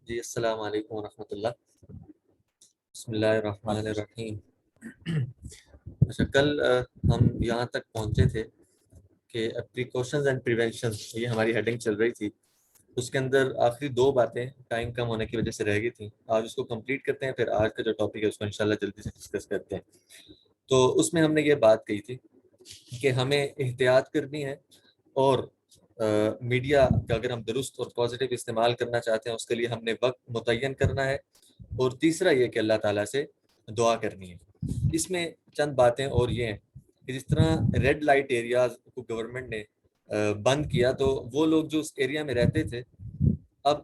جی السلام علیکم ورحمۃ اللہ۔ بسم اللہ الرحمن الرحیم۔ اچھا، کل ہم یہاں تک پہنچے تھے کہ پریکاشنز اینڈ پریونشن، یہ ہماری ہیڈنگ چل رہی تھی۔ اس کے اندر آخری دو باتیں ٹائم کم ہونے کی وجہ سے رہ گئی تھیں، آج اس کو کمپلیٹ کرتے ہیں، پھر آج کا جو ٹاپک ہے اس کو انشاءاللہ جلدی سے ڈسکس کرتے ہیں۔ تو اس میں ہم نے یہ بات کہی تھی کہ ہمیں احتیاط کرنی ہے، اور میڈیا کا اگر ہم درست اور پازیٹیو استعمال کرنا چاہتے ہیں اس کے لیے ہم نے وقت متعین کرنا ہے، اور تیسرا یہ کہ اللہ تعالیٰ سے دعا کرنی ہے۔ اس میں چند باتیں اور یہ ہیں کہ جس طرح ریڈ لائٹ ایریاز کو گورنمنٹ نے بند کیا، تو وہ لوگ جو اس ایریا میں رہتے تھے اب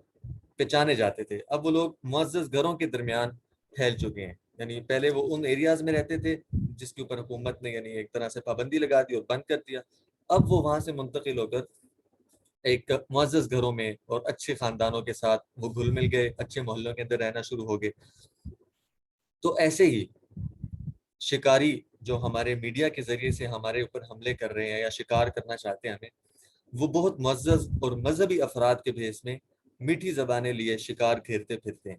پہچانے جاتے تھے، اب وہ لوگ معزز گھروں کے درمیان پھیل چکے ہیں۔ یعنی پہلے وہ ان ایریاز میں رہتے تھے جس کے اوپر حکومت نے یعنی ایک طرح سے پابندی لگا دی اور بند کر دیا، اب وہ وہاں سے منتقل ہو کر ایک معزز گھروں میں اور اچھے خاندانوں کے ساتھ وہ گھل مل گئے، اچھے محلوں کے اندر رہنا شروع ہو گئے۔ تو ایسے ہی شکاری جو ہمارے میڈیا کے ذریعے سے ہمارے اوپر حملے کر رہے ہیں یا شکار کرنا چاہتے ہیں ہمیں، وہ بہت معزز اور مذہبی افراد کے بھیس میں میٹھی زبانیں لیے شکار گھیرتے پھرتے ہیں۔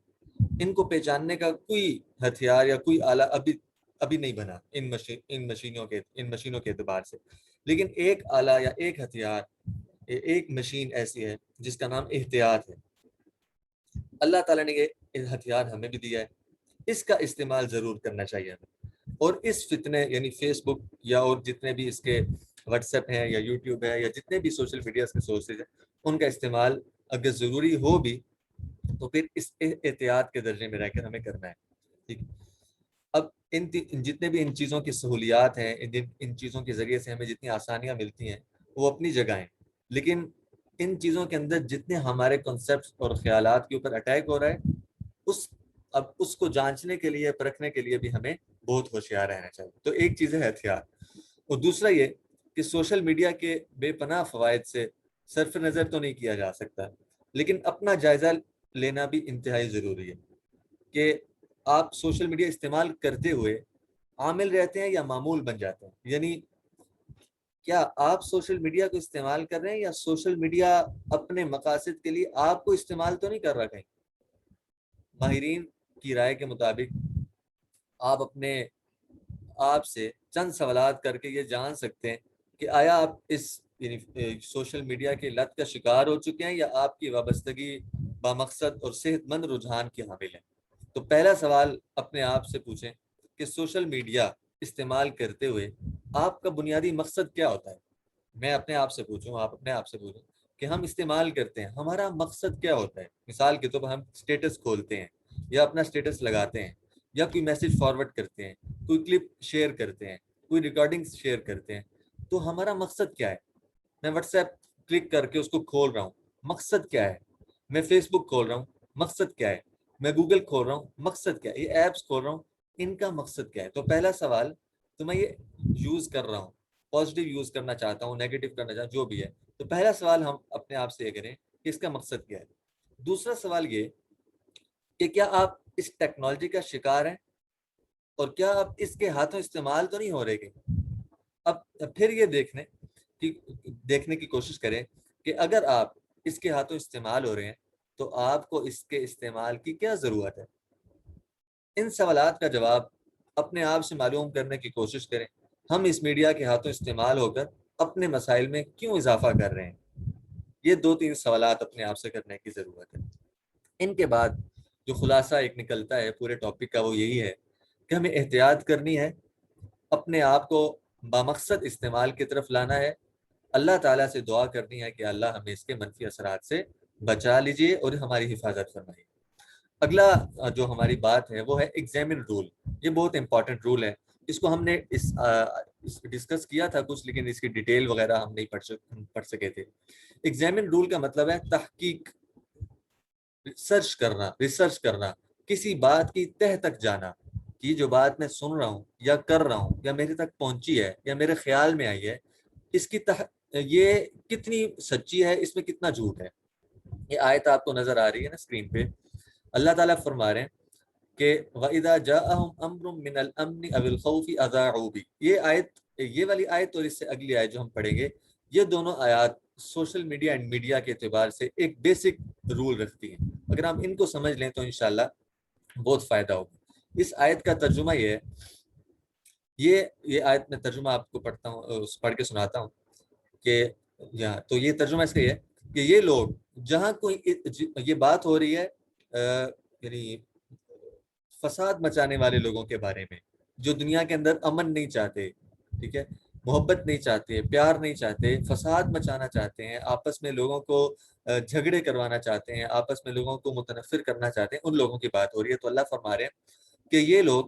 ان کو پہچاننے کا کوئی ہتھیار یا کوئی آلہ ابھی نہیں بنا ان مشینوں کے اعتبار سے، لیکن ایک آلہ یا ایک ہتھیار، ایک مشین ایسی ہے جس کا نام احتیاط ہے۔ اللہ تعالیٰ نے یہ ہتھیار ہمیں بھی دیا ہے، اس کا استعمال ضرور کرنا چاہیے ہمیں، اور اس فتنے یعنی فیس بک یا اور جتنے بھی اس کے واٹس ایپ ہیں یا یوٹیوب ہے یا جتنے بھی سوشل میڈیا کے سورسز ہیں، ان کا استعمال اگر ضروری ہو بھی تو پھر اس احتیاط کے درجے میں رہ کر ہمیں کرنا ہے، ٹھیک۔ اب جتنے بھی ان چیزوں کی سہولیات ہیں، ان چیزوں کے ذریعے سے ہمیں جتنی آسانیاں ملتی ہیں وہ اپنی جگہ ہیں، لیکن ان چیزوں کے اندر جتنے ہمارے کنسیپٹس اور خیالات کے اوپر اٹیک ہو رہا ہے، اب اس کو جانچنے کے لیے، پرکھنے کے لیے بھی ہمیں بہت ہوشیار رہنا چاہیے۔ تو ایک چیز ہے ہتھیار، اور دوسرا یہ کہ سوشل میڈیا کے بے پناہ فوائد سے صرف نظر تو نہیں کیا جا سکتا، لیکن اپنا جائزہ لینا بھی انتہائی ضروری ہے کہ آپ سوشل میڈیا استعمال کرتے ہوئے عامل رہتے ہیں یا معمول بن جاتے ہیں۔ یعنی کیا آپ سوشل میڈیا کو استعمال کر رہے ہیں، یا سوشل میڈیا اپنے مقاصد کے لیے آپ کو استعمال تو نہیں کر رہا کہیں؟ ماہرین کی رائے کے مطابق آپ اپنے آپ سے چند سوالات کر کے یہ جان سکتے ہیں کہ آیا آپ اس یعنی سوشل میڈیا کے لت کا شکار ہو چکے ہیں، یا آپ کی وابستگی بامقصد اور صحت مند رجحان کی حامل ہے۔ تو پہلا سوال اپنے آپ سے پوچھیں کہ سوشل میڈیا استعمال کرتے ہوئے آپ کا بنیادی مقصد کیا ہوتا ہے؟ میں اپنے آپ سے پوچھوں، آپ اپنے آپ سے پوچھیں کہ ہم استعمال کرتے ہیں، ہمارا مقصد کیا ہوتا ہے؟ مثال کے طور پر ہم سٹیٹس کھولتے ہیں یا اپنا سٹیٹس لگاتے ہیں، یا کوئی میسج فارورڈ کرتے ہیں، کوئی کلپ شیئر کرتے ہیں، کوئی ریکارڈنگز شیئر کرتے ہیں، تو ہمارا مقصد کیا ہے؟ میں واٹس ایپ کلک کر کے اس کو کھول رہا ہوں، مقصد کیا ہے؟ میں فیس بک کھول رہا ہوں، مقصد کیا ہے؟ میں گوگل کھول رہا ہوں، مقصد کیا ہے؟ یہ ایپس کھول رہا ہوں، ان کا مقصد کیا ہے؟ تو پہلا سوال، تو میں یہ یوز کر رہا ہوں، پازیٹیو یوز کرنا چاہتا ہوں، نیگیٹو کرنا چاہتا ہوں، جو بھی ہے، تو پہلا سوال ہم اپنے آپ سے یہ کریں کہ اس کا مقصد کیا ہے۔ دوسرا سوال یہ کہ کیا آپ اس ٹیکنالوجی کا شکار ہیں، اور کیا آپ اس کے ہاتھوں استعمال تو نہیں ہو رہے گے؟ اب پھر یہ دیکھنے کی کوشش کریں کہ اگر آپ اس کے ہاتھوں استعمال ہو رہے ہیں تو آپ کو اس کے استعمال کی کیا ضرورت ہے؟ ان سوالات کا جواب اپنے آپ سے معلوم کرنے کی کوشش کریں۔ ہم اس میڈیا کے ہاتھوں استعمال ہو کر اپنے مسائل میں کیوں اضافہ کر رہے ہیں؟ یہ 2-3 سوالات اپنے آپ سے کرنے کی ضرورت ہے۔ ان کے بعد جو خلاصہ ایک نکلتا ہے پورے ٹاپک کا وہ یہی ہے کہ ہمیں احتیاط کرنی ہے، اپنے آپ کو بامقصد استعمال کی طرف لانا ہے، اللہ تعالیٰ سے دعا کرنی ہے کہ اللہ ہمیں اس کے منفی اثرات سے بچا لیجئے اور ہماری حفاظت فرمائیے۔ اگلا جو ہماری بات ہے وہ ہے ایگزامن رول۔ یہ بہت امپورٹنٹ رول ہے، اس کو ہم نے ڈسکس کیا تھا کچھ، لیکن اس کی ڈیٹیل وغیرہ ہم نہیں پڑھ سکے تھے۔ ایگزامن رول کا مطلب ہے تحقیق، ریسرچ کرنا، کسی بات کی تہ تک جانا کہ جو بات میں سن رہا ہوں یا کر رہا ہوں یا میرے تک پہنچی ہے یا میرے خیال میں آئی ہے، اس کی یہ کتنی سچی ہے، اس میں کتنا جھوٹ ہے۔ یہ آیت آپ کو نظر آ رہی ہے نا اسکرین پہ، اللہ تعالیٰ فرما رہے ہیں کہ وَإِذَا جَاءَهُمْ أَمْرٌ مِّنَ الْأَمْنِ أَوِ الْخَوْفِ أَذَاعُوا بِهِ۔ یہ والی آیت اور اس سے اگلی آیت جو ہم پڑھیں گے، یہ دونوں آیات سوشل میڈیا اینڈ میڈیا کے اعتبار سے ایک بیسک رول رکھتی ہیں. اگر ہم ان کو سمجھ لیں تو انشاءاللہ بہت فائدہ ہوگا. اس آیت کا ترجمہ یہ ہے، یہ آیت میں ترجمہ آپ کو پڑھ کے سناتا ہوں کہ یہاں تو یہ ترجمہ اس کا یہ ہے کہ یہ لوگ جہاں کوئی یہ بات ہو رہی ہے یعنی فساد مچانے والے لوگوں کے بارے میں، جو دنیا کے اندر امن نہیں چاہتے، ٹھیک ہے، محبت نہیں چاہتے، پیار نہیں چاہتے، فساد مچانا چاہتے ہیں، آپس میں لوگوں کو جھگڑے کروانا چاہتے ہیں، آپس میں لوگوں کو متنفر کرنا چاہتے ہیں، ان لوگوں کی بات ہو رہی ہے. تو اللہ فرما رہے ہیں کہ یہ لوگ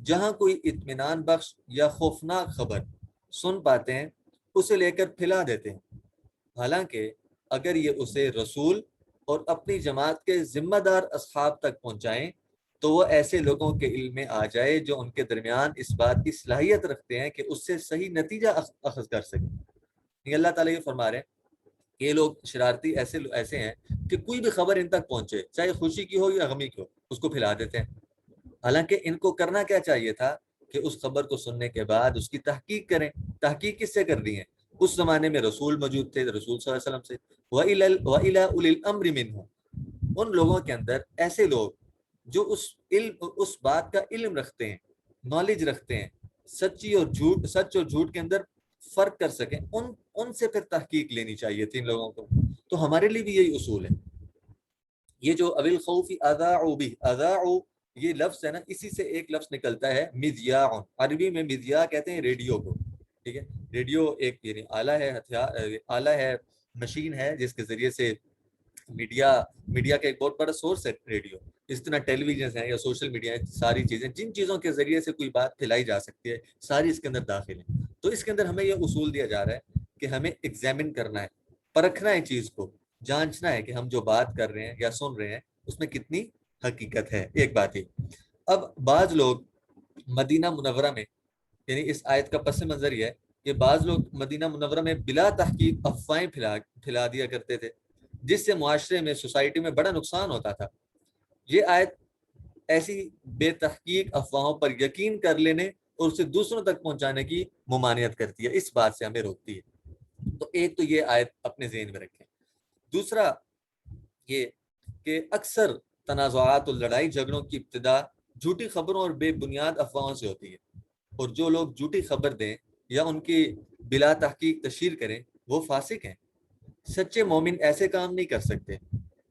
جہاں کوئی اطمینان بخش یا خوفناک خبر سن پاتے ہیں اسے لے کر پھیلا دیتے ہیں، حالانکہ اگر یہ اسے رسول اور اپنی جماعت کے ذمہ دار اصحاب تک پہنچائیں تو وہ ایسے لوگوں کے علم میں آ جائے جو ان کے درمیان اس بات کی صلاحیت رکھتے ہیں کہ اس سے صحیح نتیجہ اخذ کر سکیں. یہ اللہ تعالیٰ یہ فرما رہے ہیں کہ یہ لوگ شرارتی ایسے ہیں کہ کوئی بھی خبر ان تک پہنچے، چاہے خوشی کی ہو یا غمی کی ہو، اس کو پھیلا دیتے ہیں. حالانکہ ان کو کرنا کیا چاہیے تھا کہ اس خبر کو سننے کے بعد اس کی تحقیق کریں. تحقیق کس سے کر دی ہے؟ اس زمانے میں رسول موجود تھے، رسول صلی اللہ علیہ وسلم سے. وَإِلَىٰ أُولِي الْأَمْرِ مِنْهُمْ، ان لوگوں کے اندر ایسے لوگ جو اس بات کا علم رکھتے ہیں، نالج رکھتے ہیں، سچ اور جھوٹ کے اندر فرق کر سکیں، ان سے پھر تحقیق لینی چاہیے تھی ان لوگوں کو. تو ہمارے لیے بھی یہی اصول ہے. یہ جو ابل خوفی اذاعوا به، اذاعوا یہ لفظ ہے نا، اسی سے ایک لفظ نکلتا ہے مذیاع. عربی میں مذیاع کہتے ہیں ریڈیو کو، ٹھیک ہے. ریڈیو ایک یعنی آلہ ہے، آلہ ہے، مشین ہے جس کے ذریعے سے میڈیا کا ایک بہت بڑا سورس ہے ریڈیو. اس طرح ٹیلی ویژن ہے یا سوشل میڈیا ہے، ساری چیزیں جن چیزوں کے ذریعے سے کوئی بات پھیلائی جا سکتی ہے ساری اس کے اندر داخل ہیں. تو اس کے اندر ہمیں یہ اصول دیا جا رہا ہے کہ ہمیں ایگزامن کرنا ہے، پرکھنا ہے، چیز کو جانچنا ہے کہ ہم جو بات کر رہے ہیں یا سن رہے ہیں اس میں کتنی حقیقت ہے. ایک بات ہی. اب بعض لوگ مدینہ منورہ میں، یعنی اس آیت کا پس منظر یہ ہے کہ بعض لوگ مدینہ منورہ میں بلا تحقیق افواہیں پھیلا دیا کرتے تھے، جس سے معاشرے میں، سوسائٹی میں بڑا نقصان ہوتا تھا. یہ آیت ایسی بے تحقیق افواہوں پر یقین کر لینے اور اسے دوسروں تک پہنچانے کی ممانعت کرتی ہے، اس بات سے ہمیں روکتی ہے. تو ایک تو یہ آیت اپنے ذہن میں رکھیں. دوسرا یہ کہ اکثر تنازعات اور لڑائی جھگڑوں کی ابتدا جھوٹی خبروں اور بے بنیاد افواہوں سے ہوتی ہے، اور جو لوگ جھوٹی خبر دیں یا ان کی بلا تحقیق تشہیر کریں وہ فاسق ہیں. سچے مومن ایسے کام نہیں کر سکتے.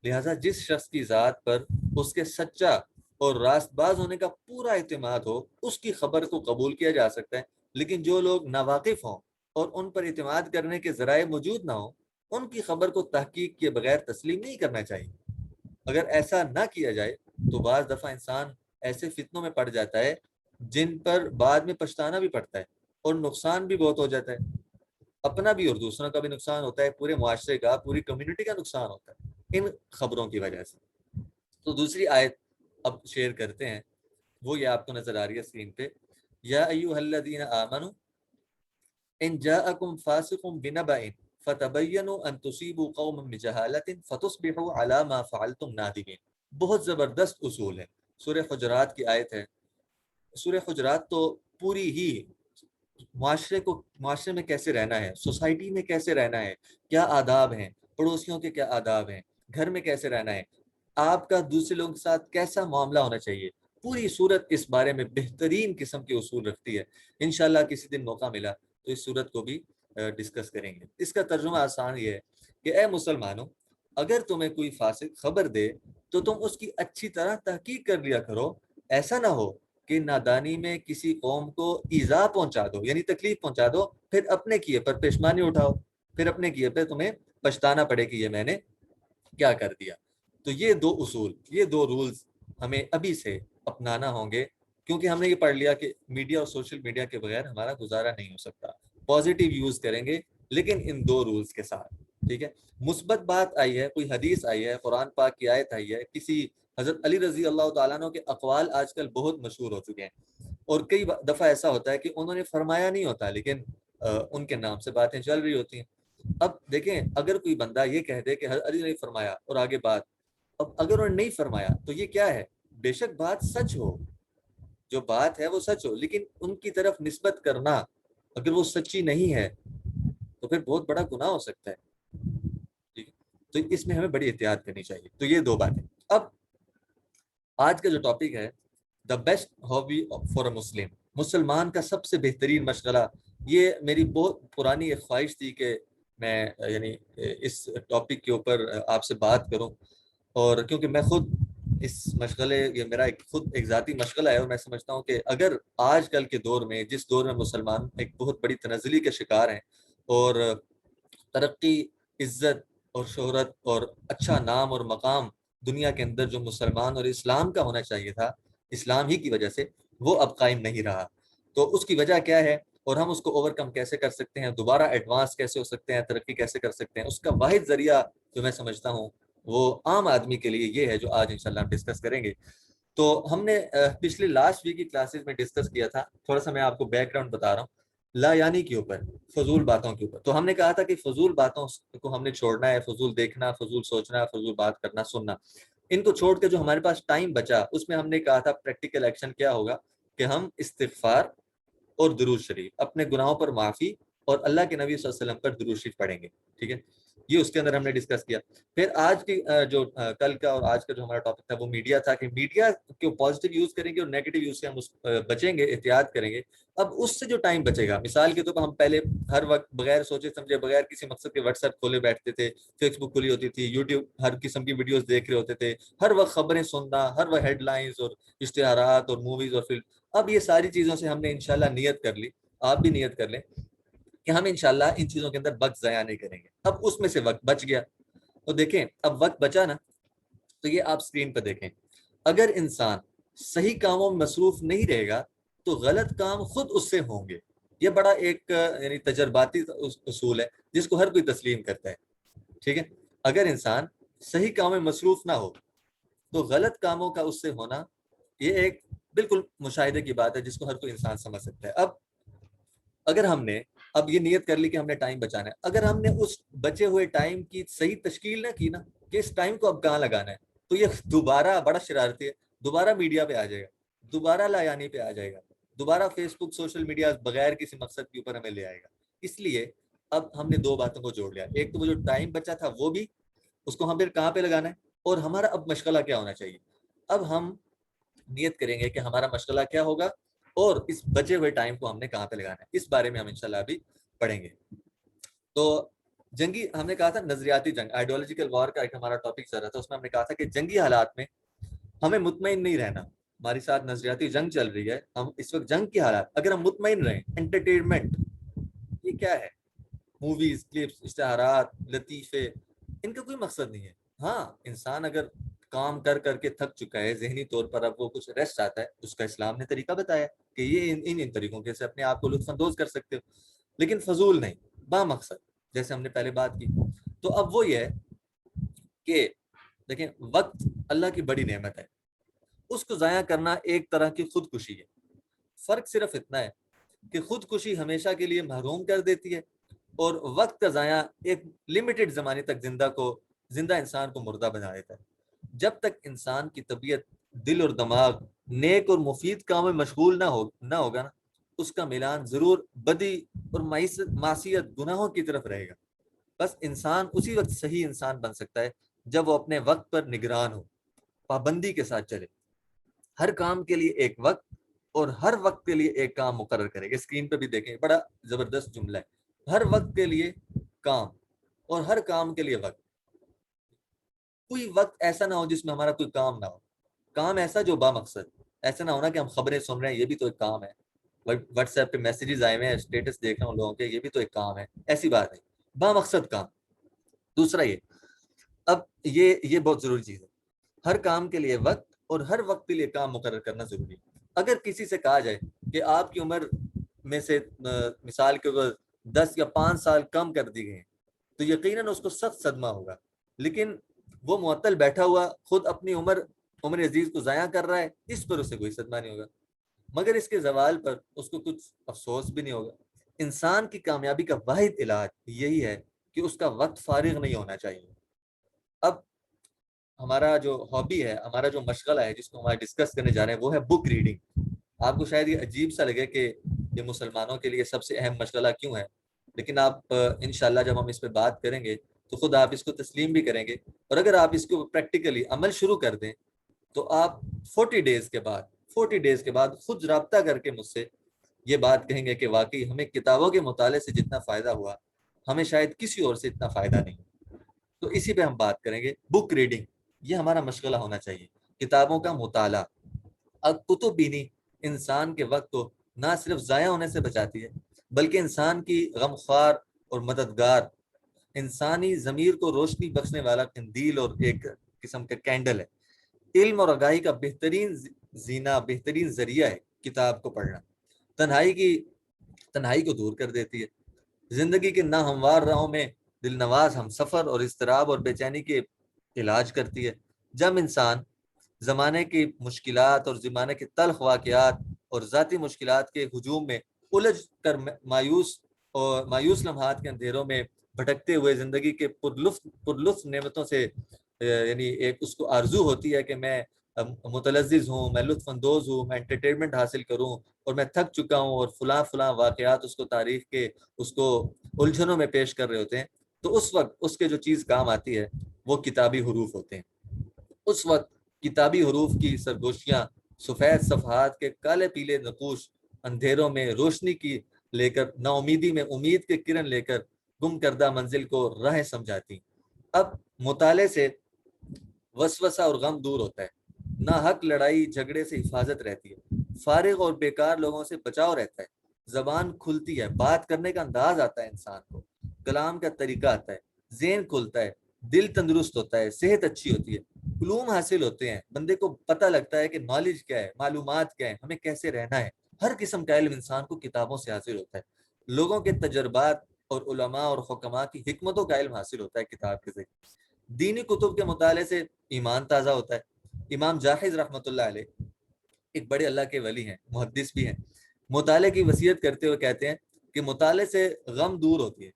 لہٰذا جس شخص کی ذات پر اس کے سچا اور راست باز ہونے کا پورا اعتماد ہو اس کی خبر کو قبول کیا جا سکتا ہے، لیکن جو لوگ ناواقف ہوں اور ان پر اعتماد کرنے کے ذرائع موجود نہ ہوں ان کی خبر کو تحقیق کے بغیر تسلیم نہیں کرنا چاہیے. اگر ایسا نہ کیا جائے تو بعض دفعہ انسان ایسے فتنوں میں پڑ جاتا ہے جن پر بعد میں پچھتانا بھی پڑتا ہے اور نقصان بھی بہت ہو جاتا ہے. اپنا بھی اور دوسروں کا بھی نقصان ہوتا ہے، پورے معاشرے کا، پوری کمیونٹی کا نقصان ہوتا ہے ان خبروں کی وجہ سے. تو دوسری آیت اب شیئر کرتے ہیں، وہ یہ آپ کو نظر آ رہی ہے اسکرین پہ. یا ایھا الذین آمنوا ان جاءکم فاسق بنبأ فتبینوا ان تصیبوا قوما بجہالۃ فتصبحوا علی ما فعلتم نادمین. بہت زبردست اصول ہے. سورہ حجرات کی آیت ہے. سورہ حجرات تو پوری ہی معاشرے میں کیسے رہنا ہے، سوسائٹی میں کیسے رہنا ہے، کیا آداب ہیں، پڑوسیوں کے کیا آداب ہیں، گھر میں کیسے رہنا ہے، آپ کا دوسرے لوگوں کے ساتھ کیسا معاملہ ہونا چاہیے، پوری صورت اس بارے میں بہترین قسم کے اصول رکھتی ہے. انشاءاللہ کسی دن موقع ملا تو اس صورت کو بھی ڈسکس کریں گے. اس کا ترجمہ آسان یہ ہے کہ اے مسلمانوں، اگر تمہیں کوئی فاسق خبر دے تو تم اس کی اچھی طرح تحقیق کر لیا کرو. ایسا نہ ہو کہ نادانی میں کسی قوم کو ایذا پہنچا دو، یعنی تکلیف پہنچا دو، پھر اپنے کیے پر پیشمانی اٹھاؤ، پھر اپنے کیے پہ تمہیں پچھتانا پڑے کہ یہ میں نے کیا کر دیا. تو یہ دو اصول، یہ دو رولز ہمیں ابھی سے اپنانا ہوں گے، کیونکہ ہم نے یہ پڑھ لیا کہ میڈیا اور سوشل میڈیا کے بغیر ہمارا گزارا نہیں ہو سکتا. پازیٹیو یوز کریں گے لیکن ان دو رولز کے ساتھ، ٹھیک ہے. مثبت بات آئی ہے، کوئی حدیث آئی ہے، قرآن پاک کی آیت آئی ہے، کسی حضرت علی رضی اللہ تعالیٰ عنہ کے اقوال آج کل بہت مشہور ہو چکے ہیں، اور کئی دفعہ ایسا ہوتا ہے کہ انہوں نے فرمایا نہیں ہوتا لیکن ان کے نام سے باتیں چل رہی ہوتی ہیں. اب دیکھیں، اگر کوئی بندہ یہ کہہ دے کہ حضرت علی نے فرمایا اور آگے بات، اب اگر انہوں نے نہیں فرمایا تو یہ کیا ہے؟ بے شک بات سچ ہو، جو بات ہے وہ سچ ہو، لیکن ان کی طرف نسبت کرنا اگر وہ سچی نہیں ہے تو پھر بہت بڑا گناہ ہو سکتا ہے. تو اس میں ہمیں بڑی احتیاط کرنی چاہیے. تو یہ دو باتیں. اب آج کا جو ٹاپک ہے the best hobby for a Muslim, مسلمان کا سب سے بہترین مشغلہ. یہ میری بہت پرانی ایک خواہش تھی کہ میں یعنی اس ٹاپک کے اوپر آپ سے بات کروں، اور کیونکہ میں خود اس مشغلے، یہ میرا ایک ذاتی مشغلہ ہے، اور میں سمجھتا ہوں کہ اگر آج کل کے دور میں، جس دور میں مسلمان ایک بہت بڑی تنزلی کے شکار ہیں، اور ترقی، عزت اور شہرت اور اچھا نام اور مقام دنیا کے اندر جو مسلمان اور اسلام کا ہونا چاہیے تھا، اسلام ہی کی وجہ سے وہ اب قائم نہیں رہا. تو اس کی وجہ کیا ہے، اور ہم اس کو اوور کم کیسے کر سکتے ہیں، دوبارہ ایڈوانس کیسے ہو سکتے ہیں، ترقی کیسے کر سکتے ہیں، اس کا واحد ذریعہ جو میں سمجھتا ہوں وہ عام آدمی کے لیے یہ ہے، جو آج انشاءاللہ ہم ڈسکس کریں گے. تو ہم نے پچھلے لاسٹ ویک کی کلاسز میں ڈسکس کیا تھا، تھوڑا سا میں آپ کو بیک گراؤنڈ بتا رہا ہوں، لا یعنی کے اوپر، فضول باتوں کے اوپر. تو ہم نے کہا تھا کہ فضول باتوں کو ہم نے چھوڑنا ہے، فضول دیکھنا، فضول سوچنا، فضول بات کرنا، سننا، ان کو چھوڑ کے جو ہمارے پاس ٹائم بچا، اس میں ہم نے کہا تھا پریکٹیکل ایکشن کیا ہوگا کہ ہم استغفار اور درود شریف، اپنے گناہوں پر معافی اور اللہ کے نبی صلی اللہ علیہ وسلم پر درود شریف پڑھیں گے. ٹھیک ہے، یہ اس کے اندر ہم نے ڈسکس کیا. پھر آج کی جو کل کا اور آج کا جو ہمارا ٹاپک تھا وہ میڈیا تھا، کہ میڈیا کو پازیٹیو یوز کریں گے اور نیگیٹو یوز سے ہم بچیں گے، احتیاط کریں گے. اب اس سے جو ٹائم بچے گا، مثال کے طور پر ہم پہلے ہر وقت بغیر سوچے سمجھے، بغیر کسی مقصد کے واٹس ایپ کھولے بیٹھتے تھے، فیس بک کھلی ہوتی تھی، یوٹیوب ہر قسم کی ویڈیوز دیکھ رہے ہوتے تھے، ہر وقت خبریں سننا، ہر وقت ہیڈ لائنز اور اشتہارات اور موویز اور فلم. اب یہ ساری چیزوں سے ہم نے انشاءاللہ نیت کر لی، آپ بھی نیت کر لیں کہ ہم انشاءاللہ ان چیزوں کے اندر وقت ضائع نہیں کریں گے. اب اس میں سے وقت بچ گیا، تو دیکھیں اب وقت بچا نا، تو یہ آپ سکرین پہ دیکھیں، اگر انسان صحیح کاموں میں مصروف نہیں رہے گا تو غلط کام خود اس سے ہوں گے. یہ بڑا ایک یعنی تجرباتی اصول ہے جس کو ہر کوئی تسلیم کرتا ہے. ٹھیک ہے، اگر انسان صحیح کاموں میں مصروف نہ ہو تو غلط کاموں کا اس سے ہونا، یہ ایک بالکل مشاہدے کی بات ہے جس کو ہر کوئی انسان سمجھ سکتا ہے. اب اگر ہم نے اب یہ نیت کر لی کہ ہم نے ٹائم بچانا ہے، اگر ہم نے اس بچے ہوئے ٹائم کی صحیح تشکیل نہ کی نا کہ اس ٹائم کو اب کہاں لگانا ہے، تو یہ دوبارہ بڑا شرارتی ہے، دوبارہ میڈیا پہ آ جائے گا، دوبارہ لایانی پہ آ جائے گا، دوبارہ فیس بک، سوشل میڈیا بغیر کسی مقصد کے اوپر ہمیں لے آئے گا. اس لیے اب ہم نے دو باتوں کو جوڑ لیا، ایک تو وہ جو ٹائم بچا تھا وہ بھی، اس کو ہم پھر کہاں پہ لگانا ہے، اور ہمارا اب مشغلہ کیا ہونا چاہیے. اب ہم نیت کریں گے کہ ہمارا مشغلہ کیا ہوگا اور اس بچے ہوئے ٹائم کو ہم نے کہاں پہ لگانا ہے. اس بارے میں ہم انشاءاللہ ابھی پڑھیں گے. تو جنگی، ہم نے کہا تھا نظریاتی جنگ، آئیڈیولوجیکل وار کا ایک ہمارا ٹاپک چل رہا تھا، اس میں ہم نے کہا تھا کہ جنگی حالات میں ہمیں مطمئن نہیں رہنا. ہماری ساتھ نظریاتی جنگ چل رہی ہے، ہم اس وقت جنگ کی حالات، اگر ہم مطمئن رہیں، انٹرٹینمنٹ یہ کیا ہے، موویز، کلپس، اشتہارات، لطیفے، ان کا کوئی مقصد نہیں ہے. ہاں انسان اگر کام کر کر کے تھک چکا ہے ذہنی طور پر، اب وہ کچھ ریسٹ چاہتا ہے، اس کا اسلام نے طریقہ بتایا کہ یہ ان طریقوں کے سے اپنے آپ کو لطف اندوز کر سکتے ہو، لیکن فضول نہیں، با مقصد، جیسے ہم نے پہلے بات کی. تو اب وہ یہ ہے کہ دیکھیں وقت اللہ کی بڑی نعمت ہے، اس کو ضائع کرنا ایک طرح کی خودکشی ہے. فرق صرف اتنا ہے کہ خودکشی ہمیشہ کے لیے محروم کر دیتی ہے، اور وقت کا ضائع ایک لمیٹڈ زمانے تک زندہ انسان کو مردہ بنا دیتا ہے. جب تک انسان کی طبیعت، دل اور دماغ نیک اور مفید کام میں مشغول نہ ہوگا نا، اس کا میلان ضرور بدی اور معصیت، گناہوں کی طرف رہے گا. بس انسان اسی وقت صحیح انسان بن سکتا ہے جب وہ اپنے وقت پر نگران ہو، پابندی کے ساتھ چلے، ہر کام کے لیے ایک وقت اور ہر وقت کے لیے ایک کام مقرر کرے. اسکرین پہ بھی دیکھیں، بڑا زبردست جملہ ہے، ہر وقت کے لیے کام اور ہر کام کے لیے وقت. کوئی وقت ایسا نہ ہو جس میں ہمارا کوئی کام نہ ہو، کام ایسا جو با مقصد. ایسا نہ ہونا کہ ہم خبریں سن رہے ہیں، یہ بھی تو ایک کام ہے، واٹس ایپ پہ میسیجز آئے ہوئے ہیں، اسٹیٹس دیکھ رہا ہوں لوگوں کے، یہ بھی تو ایک کام ہے. ایسی بات نہیں، با مقصد کام. دوسرا یہ، اب یہ بہت ضروری چیز ہے، ہر کام کے لیے وقت اور ہر وقت کے لیے کام مقرر کرنا ضروری ہے. اگر کسی سے کہا جائے کہ آپ کی عمر میں سے مثال کے اوپر 10 یا 5 سال کم کر دی گئی ہیں، تو یقیناً اس کو سخت صدمہ ہوگا. لیکن وہ معطل بیٹھا ہوا خود اپنی عمر عزیز کو ضائع کر رہا ہے، اس پر اسے کوئی صدمہ نہیں ہوگا، مگر اس کے زوال پر اس کو کچھ افسوس بھی نہیں ہوگا. انسان کی کامیابی کا واحد علاج یہی ہے کہ اس کا وقت فارغ نہیں ہونا چاہیے. اب ہمارا جو ہابی ہے، ہمارا جو مشغلہ ہے جس کو ہمارا ڈسکس کرنے جا رہے ہیں، وہ ہے بک ریڈنگ. آپ کو شاید یہ عجیب سا لگے کہ یہ مسلمانوں کے لیے سب سے اہم مشغلہ کیوں ہے، لیکن آپ انشاءاللہ جب ہم اس پہ بات کریں گے تو خود آپ اس کو تسلیم بھی کریں گے، اور اگر آپ اس کو پریکٹیکلی عمل شروع کر دیں تو آپ 40 ڈیز کے بعد خود رابطہ کر کے مجھ سے یہ بات کہیں گے کہ واقعی ہمیں کتابوں کے مطالعے سے جتنا فائدہ ہوا ہمیں شاید کسی اور سے اتنا فائدہ نہیں۔ تو اسی پہ ہم بات کریں گے، بک ریڈنگ، یہ ہمارا مشغلہ ہونا چاہیے، کتابوں کا مطالعہ۔ اب کتب بینی انسان کے وقت کو نہ صرف ضائع ہونے سے بچاتی ہے بلکہ انسان کی غمخوار اور مددگار، انسانی ضمیر کو روشنی بخشنے والا قندیل اور ایک قسم کا کینڈل ہے۔ علم اور آگاہی کا بہترین زینہ، بہترین ذریعہ ہے کتاب کو پڑھنا۔ تنہائی کو دور کر دیتی ہے، زندگی کے ناہموار راہوں میں دل نواز ہم سفر اور اضطراب اور بے چینی کے علاج کرتی ہے۔ جب انسان زمانے کی مشکلات اور زمانے کے تلخ واقعات اور ذاتی مشکلات کے ہجوم میں الجھ کر مایوس لمحات کے اندھیروں میں بھٹکتے ہوئے زندگی کے پرلطف نعمتوں سے یعنی ایک اس کو آرزو ہوتی ہے کہ میں متلذذ ہوں، میں لطف اندوز ہوں، میں انٹرٹینمنٹ حاصل کروں، اور میں تھک چکا ہوں، اور فلاں واقعات اس کو تاریخ کے اس کو الجھنوں میں پیش کر رہے ہوتے ہیں، تو اس وقت اس کے جو چیز کام آتی ہے وہ کتابی حروف ہوتے ہیں۔ اس وقت کتابی حروف کی سرگوشیاں سفید صفحات کے کالے پیلے نقوش اندھیروں میں روشنی کی لے کر، نا امیدی میں امید کے کرن لے کر گم کردہ منزل کو راہ سمجھاتی۔ اب مطالعے سے وسوسہ اور غم دور ہوتا ہے، نہ حق لڑائی جھگڑے سے حفاظت رہتی ہے، فارغ اور بیکار لوگوں سے بچاؤ رہتا ہے، زبان کھلتی ہے، بات کرنے کا انداز آتا ہے، انسان کو کلام کا طریقہ آتا ہے، ذہن کھلتا ہے، دل تندرست ہوتا ہے، صحت اچھی ہوتی ہے، علوم حاصل ہوتے ہیں، بندے کو پتہ لگتا ہے کہ نالج کیا ہے، معلومات کیا ہے، ہمیں کیسے رہنا ہے۔ ہر قسم کا علم انسان کو کتابوں سے حاصل ہوتا ہے، لوگوں کے تجربات اور علماء اور حکماء کی حکمتوں کا علم حاصل ہوتا ہے کتاب کے ذریعے۔ دینی کتب کے مطالعے سے ایمان تازہ ہوتا ہے۔ امام جاحظ رحمۃ اللہ علیہ ایک بڑے اللہ کے ولی ہیں، محدث بھی ہیں، مطالعے کی وصیت کرتے ہوئے کہتے ہیں کہ مطالعے سے غم دور ہوتی ہے،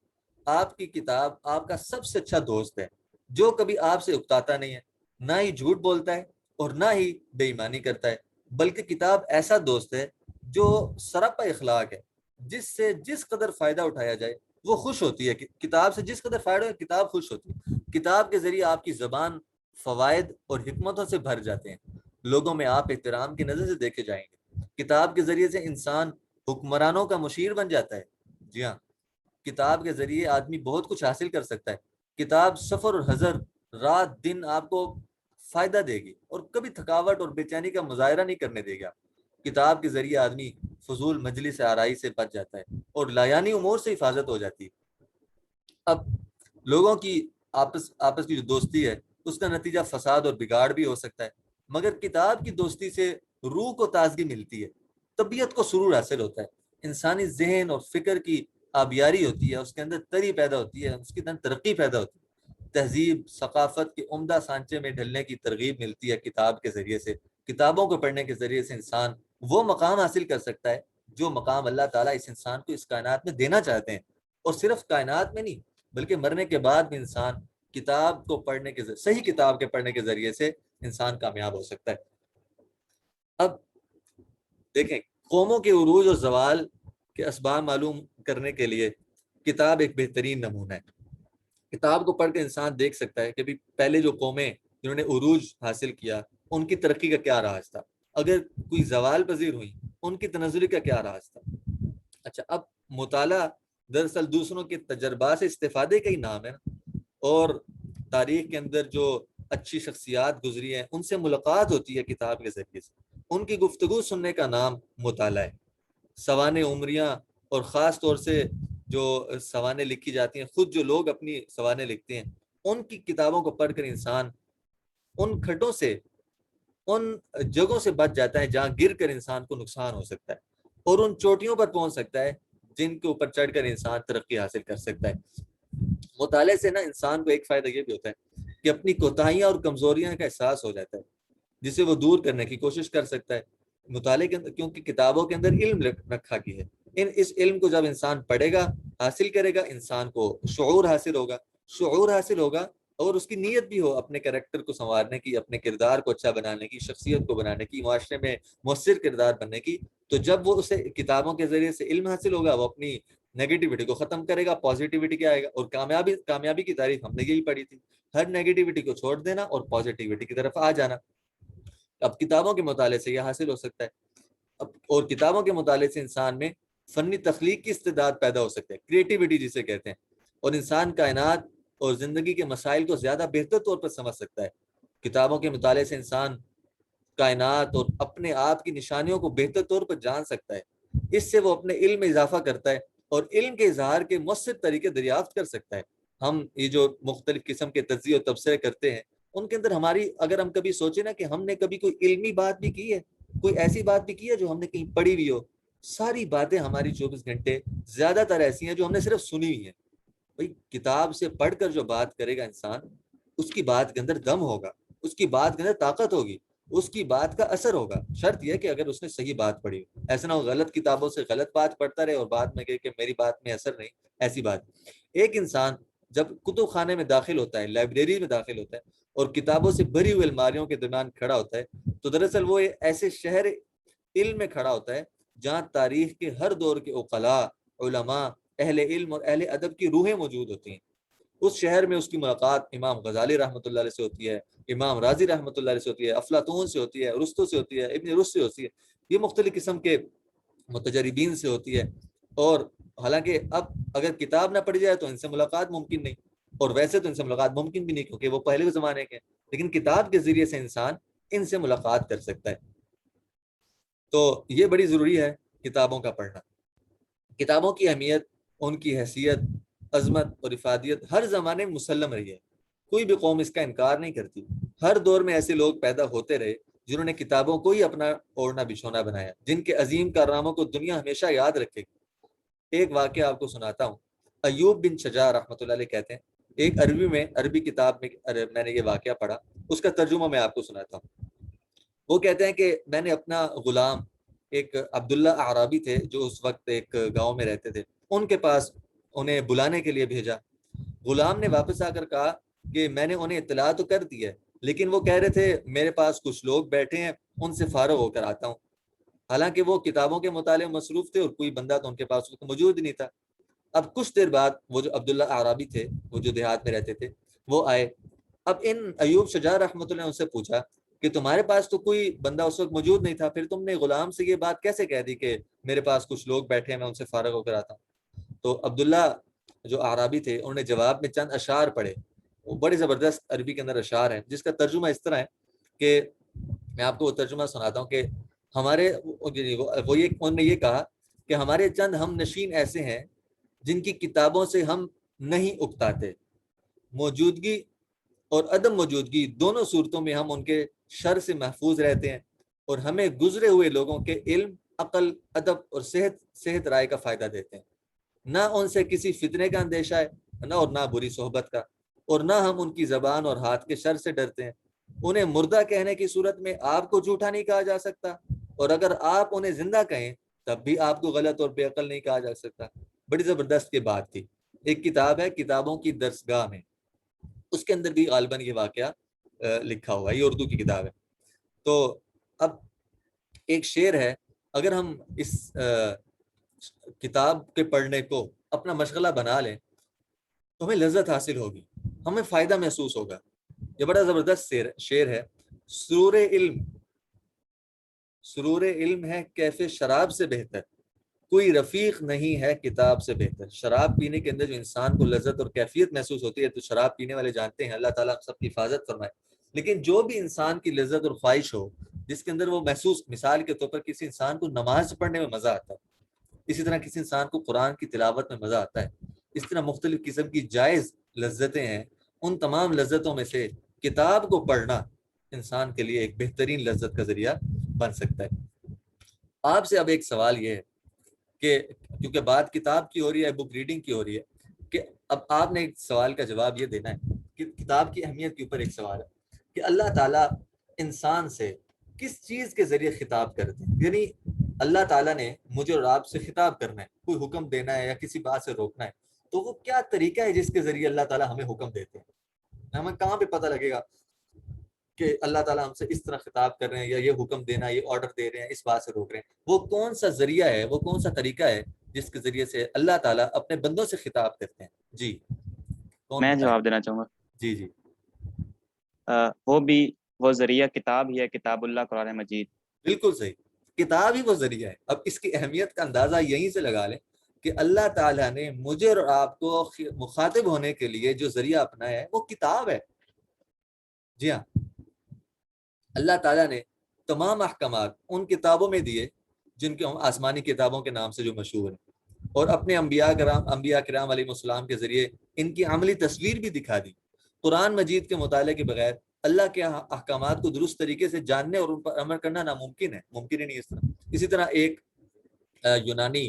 آپ کی کتاب آپ کا سب سے اچھا دوست ہے، جو کبھی آپ سے اکتاتا نہیں ہے، نہ ہی جھوٹ بولتا ہے اور نہ ہی بے ایمانی کرتا ہے، بلکہ کتاب ایسا دوست ہے جو سراپا اخلاق ہے، جس سے جس قدر فائدہ اٹھایا جائے وہ خوش ہوتی ہے، کتاب سے جس قدر فائدہ ہے کتاب خوش ہوتی ہے۔ کتاب کے ذریعے آپ کی زبان فوائد اور حکمتوں سے بھر جاتے ہیں، لوگوں میں آپ احترام کی نظر سے دیکھے جائیں گے۔ کتاب کے ذریعے سے انسان حکمرانوں کا مشیر بن جاتا ہے۔ جی ہاں، کتاب کے ذریعے آدمی بہت کچھ حاصل کر سکتا ہے۔ کتاب سفر اور حضر، رات دن آپ کو فائدہ دے گی اور کبھی تھکاوٹ اور بے چینی کا مظاہرہ نہیں کرنے دے گا۔ کتاب کے ذریعے آدمی فضول مجلس آرائی سے بچ جاتا ہے اور لایانی امور سے حفاظت ہو جاتی ہے۔ اب لوگوں کی آپس کی جو دوستی ہے اس کا نتیجہ فساد اور بگاڑ بھی ہو سکتا ہے، مگر کتاب کی دوستی سے روح کو تازگی ملتی ہے، طبیعت کو سرور حاصل ہوتا ہے، انسانی ذہن اور فکر کی آبیاری ہوتی ہے، اس کے اندر تری پیدا ہوتی ہے، اس کے اندر ترقی پیدا ہوتی ہے، تہذیب ثقافت کے عمدہ سانچے میں ڈھلنے کی ترغیب ملتی ہے کتاب کے ذریعے سے۔ کتابوں کو پڑھنے کے ذریعے سے انسان وہ مقام حاصل کر سکتا ہے جو مقام اللہ تعالیٰ اس انسان کو اس کائنات میں دینا چاہتے ہیں، اور صرف کائنات میں نہیں بلکہ مرنے کے بعد بھی انسان کتاب کو پڑھنے کے صحیح کتاب کے پڑھنے کے ذریعے سے انسان کامیاب ہو سکتا ہے۔ اب دیکھیں، قوموں کے عروج اور زوال کے اسباب معلوم کرنے کے لیے کتاب ایک بہترین نمونہ ہے۔ کتاب کو پڑھ کے انسان دیکھ سکتا ہے کہ بھی پہلے جو قومیں جنہوں نے عروج حاصل کیا ان کی ترقی کا کیا راز تھا، اگر کوئی زوال پذیر ہوئی ان کی تنزلی کا کیا راز تھا۔ اچھا، اب مطالعہ دراصل دوسروں کے تجربات سے استفادے کا ہی نام ہے، اور تاریخ کے اندر جو اچھی شخصیات گزری ہیں ان سے ملاقات ہوتی ہے کتاب کے ذریعے سے، ان کی گفتگو سننے کا نام مطالعہ ہے۔ سوانح عمریاں اور خاص طور سے جو سوانح لکھی جاتی ہیں، خود جو لوگ اپنی سوانح لکھتے ہیں ان کی کتابوں کو پڑھ کر انسان ان کھڈوں سے، ان جگہوں سے بچ جاتا ہے جہاں گر کر انسان کو نقصان ہو سکتا ہے، اور ان چوٹیوں پر پہنچ سکتا ہے جن کے اوپر چڑھ کر انسان ترقی حاصل کر سکتا ہے۔ مطالعے سے نا انسان کو ایک فائدہ یہ بھی ہوتا ہے کہ اپنی کوتاہیاں اور کمزوریاں کا احساس ہو جاتا ہے جسے وہ دور کرنے کی کوشش کر سکتا ہے مطالعے کے اندر، کیونکہ کتابوں کے اندر علم رکھا گیا ہے۔ اس علم کو جب انسان پڑھے گا، حاصل کرے گا، انسان کو شعور حاصل ہوگا اور اس کی نیت بھی ہو اپنے کریکٹر کو سنوارنے کی، اپنے کردار کو اچھا بنانے کی، شخصیت کو بنانے کی، معاشرے میں مؤثر کردار بننے کی، تو جب وہ اسے کتابوں کے ذریعے سے علم حاصل ہوگا وہ اپنی نیگیٹیوٹی کو ختم کرے گا، پازیٹیوٹی کیا آئے گا. اور کامیابی کی تعریف ہم نے یہی پڑھی تھی، ہر نیگیٹیوٹی کو چھوڑ دینا اور پازیٹیوٹی کی طرف آ جانا. اب کتابوں کے مطالعے سے یہ حاصل ہو سکتا ہے. اور کتابوں کے مطالعے سے انسان میں فنی تخلیق کی استعداد پیدا ہو سکتے ہیں، کریٹیوٹی جسے کہتے ہیں، اور انسان کائنات اور زندگی کے مسائل کو زیادہ بہتر طور پر سمجھ سکتا ہے. کتابوں کے مطالعے سے انسان کائنات اور اپنے آپ کی نشانیوں کو بہتر طور پر جان سکتا ہے. اس سے وہ اپنے علم میں اضافہ کرتا ہے اور علم کے اظہار کے مؤثر طریقے دریافت کر سکتا ہے. ہم یہ جو مختلف قسم کے تجزیے اور تبصرے کرتے ہیں، ان کے اندر ہماری، اگر ہم کبھی سوچیں نا کہ ہم نے کبھی کوئی علمی بات بھی کی ہے، کوئی ایسی بات بھی کی ہے جو ہم نے کہیں پڑھی ہوئی ہو، ساری باتیں ہماری 24 گھنٹے زیادہ تر ایسی ہیں جو ہم نے صرف سنی ہوئی ہیں. بھائی کتاب سے پڑھ کر جو بات کرے گا انسان، اس کی بات کے اندر دم ہوگا، اس کی بات کے اندر طاقت ہوگی، اس کی بات کا اثر ہوگا. شرط یہ کہ اگر اس نے صحیح بات پڑھی ہو. ایسا نہ ہو غلط کتابوں سے غلط بات پڑھتا رہے اور بعد میں کہے کہ میری بات میں اثر نہیں. ایسی بات. ایک انسان جب کتب خانے میں داخل ہوتا ہے، لائبریری میں داخل ہوتا ہے اور کتابوں سے بھری ہوئی الماریوں کے درمیان کھڑا ہوتا ہے، تو دراصل وہ ایسے شہر علم میں کھڑا ہوتا ہے جہاں تاریخ کے ہر دور کے عقلاء، علماء، اہل علم اور اہل ادب کی روحیں موجود ہوتی ہیں. اس شہر میں اس کی ملاقات امام غزالی رحمۃ اللہ علیہ سے ہوتی ہے، امام راضی رحمۃ اللہ علیہ سے ہوتی ہے، افلاطون سے ہوتی ہے، ارسطو سے ہوتی ہے، ابن رشد سے ہوتی ہے. یہ مختلف قسم کے متجربین سے ہوتی ہے. اور حالانکہ اب اگر کتاب نہ پڑھی جائے تو ان سے ملاقات ممکن نہیں، اور ویسے تو ان سے ملاقات ممکن بھی نہیں کیونکہ وہ پہلے زمانے کے ہیں، لیکن کتاب کے ذریعے سے انسان ان سے ملاقات کر سکتا ہے. تو یہ بڑی ضروری ہے کتابوں کا پڑھنا. کتابوں کی اہمیت، ان کی حیثیت، عظمت اور افادیت ہر زمانے میں مسلم رہی ہے. کوئی بھی قوم اس کا انکار نہیں کرتی. ہر دور میں ایسے لوگ پیدا ہوتے رہے جنہوں نے کتابوں کو ہی اپنا اوڑھنا بچھونا بنایا، جن کے عظیم کارناموں کو دنیا ہمیشہ یاد رکھے گی. ایک واقعہ آپ کو سناتا ہوں. ایوب بن شجاع رحمۃ اللہ علیہ کہتے ہیں، ایک عربی کتاب میں نے یہ واقعہ پڑھا، اس کا ترجمہ میں آپ کو سناتا ہوں. وہ کہتے ہیں کہ میں نے اپنا غلام، ایک عبداللہ اعرابی تھے جو اس وقت ایک گاؤں میں رہتے تھے، ان کے پاس انہیں بلانے کے لیے بھیجا. غلام نے واپس آ کر کہا کہ میں نے انہیں اطلاع تو کر دی ہے، لیکن وہ کہہ رہے تھے میرے پاس کچھ لوگ بیٹھے ہیں، ان سے فارغ ہو کر آتا ہوں. حالانکہ وہ کتابوں کے مطالعے میں مصروف تھے اور کوئی بندہ تو ان کے پاس موجود نہیں تھا. اب کچھ دیر بعد وہ جو عبداللہ اعرابی تھے، وہ جو دیہات میں رہتے تھے، وہ آئے. اب ان ایوب شجاع رحمۃ اللہ نے ان سے پوچھا کہ تمہارے پاس تو کوئی بندہ اس وقت موجود نہیں تھا، پھر تم نے غلام سے یہ بات کیسے کہہ دی کہ میرے پاس کچھ لوگ بیٹھے ہیں، میں ان سے فارغ ہو کر آتا ہوں؟ تو عبداللہ جو اعرابی تھے، انہوں نے جواب میں چند اشعار پڑھے. وہ بڑے زبردست عربی کے اندر اشعار ہیں جس کا ترجمہ اس طرح ہے کہ میں آپ کو وہ ترجمہ سناتا ہوں کہ انہوں نے یہ کہا کہ ہمارے چند ہم نشین ایسے ہیں جن کی کتابوں سے ہم نہیں اکتاتے. موجودگی اور عدم موجودگی دونوں صورتوں میں ہم ان کے شر سے محفوظ رہتے ہیں، اور ہمیں گزرے ہوئے لوگوں کے علم، عقل، ادب اور صحت رائے کا فائدہ دیتے ہیں. نہ ان سے کسی فتنے کا اندیشہ ہے، نہ بری صحبت کا، اور نہ ہم ان کی زبان اور ہاتھ کے شر سے ڈرتے ہیں. انہیں مردہ کہنے کی صورت میں آپ کو جھوٹا نہیں کہا جا سکتا، اور اگر آپ انہیں زندہ کہیں تب بھی آپ کو غلط اور بے عقل نہیں کہا جا سکتا. بڑی زبردست کی بات تھی. ایک کتاب ہے کتابوں کی درسگاہ میں، اس کے اندر بھی غالباً یہ واقعہ لکھا ہوا ہے، یہ اردو کی کتاب ہے. تو اب ایک شعر ہے، اگر ہم اس کتاب کے پڑھنے کو اپنا مشغلہ بنا لیں تو ہمیں لذت حاصل ہوگی، ہمیں فائدہ محسوس ہوگا. یہ بڑا زبردست شعر ہے. سرور علم ہے کیف شراب سے بہتر، کوئی رفیق نہیں ہے کتاب سے بہتر. شراب پینے کے اندر جو انسان کو لذت اور کیفیت محسوس ہوتی ہے تو شراب پینے والے جانتے ہیں، اللہ تعالیٰ سب کی حفاظت فرمائے. لیکن جو بھی انسان کی لذت اور خواہش ہو جس کے اندر وہ محسوس، مثال کے طور پر کسی انسان کو نماز پڑھنے میں مزہ آتا ہے، اسی طرح کسی انسان کو قرآن کی تلاوت میں مزہ آتا ہے، اس طرح مختلف قسم کی جائز لذتیں ہیں. ان تمام لذتوں میں سے کتاب کو پڑھنا انسان کے لیے ایک بہترین لذت کا ذریعہ بن سکتا ہے. آپ سے اب ایک سوال یہ ہے کہ کیونکہ بات کتاب کی ہو رہی ہے، بک ریڈنگ کی ہو رہی ہے، کہ اب آپ نے ایک سوال کا جواب یہ دینا ہے کہ کتاب کی اہمیت کے اوپر ایک سوال ہے کہ اللہ تعالیٰ انسان سے کس چیز کے ذریعے خطاب کرتے ہیں. یعنی اللہ تعالیٰ نے مجھے اور آپ سے خطاب کرنا ہے، کوئی حکم دینا ہے یا کسی بات سے روکنا ہے، تو وہ کیا طریقہ ہے جس کے ذریعے اللہ تعالیٰ ہمیں حکم دیتے ہیں؟ ہمیں کہاں پہ پتہ لگے گا کہ اللہ تعالیٰ ہم سے اس طرح خطاب کر رہے ہیں یا یہ حکم دینا، یہ آرڈر دے رہے ہیں، اس بات سے روک رہے ہیں؟ وہ کون سا ذریعہ ہے، وہ کون سا طریقہ ہے جس کے ذریعے سے اللہ تعالیٰ اپنے بندوں سے خطاب کرتے ہیں. جی کون میں بتائے؟ جواب دینا چاہوں گا. جی جی وہ ذریعہ کتاب ہی ہے، کتاب اللہ قرآن مجید. بالکل صحیح، کتاب ہی وہ ذریعہ ہے. اب اس کی اہمیت کا اندازہ یہیں سے لگا لیں کہ اللہ تعالیٰ نے مجھے اور آپ کو مخاطب ہونے کے لیے جو ذریعہ اپنایا ہے وہ کتاب ہے. جی ہاں، اللہ تعالیٰ نے تمام احکامات ان کتابوں میں دیے جن کے آسمانی کتابوں کے نام سے جو مشہور ہیں، اور اپنے انبیاء کرام علیہ السلام کے ذریعے ان کی عملی تصویر بھی دکھا دی. قرآن مجید کے مطالعے کے بغیر اللہ کے احکامات کو درست طریقے سے جاننے اور ان پر عمل کرنا ناممکن ہے، ممکن ہی نہیں اس طرح. اسی طرح ایک یونانی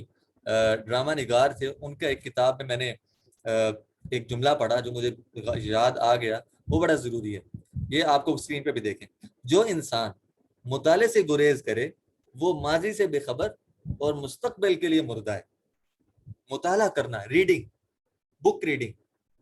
ڈرامہ نگار تھے، ان کا ایک کتاب میں نے ایک جملہ پڑھا جو مجھے یاد آ گیا، وہ بڑا ضروری ہے. یہ آپ کو اسکرین پہ بھی دیکھیں. جو انسان مطالعے سے گریز کرے وہ ماضی سے بے خبر اور مستقبل کے لیے مردہ ہے. مطالعہ کرنا، ریڈنگ، بک ریڈنگ،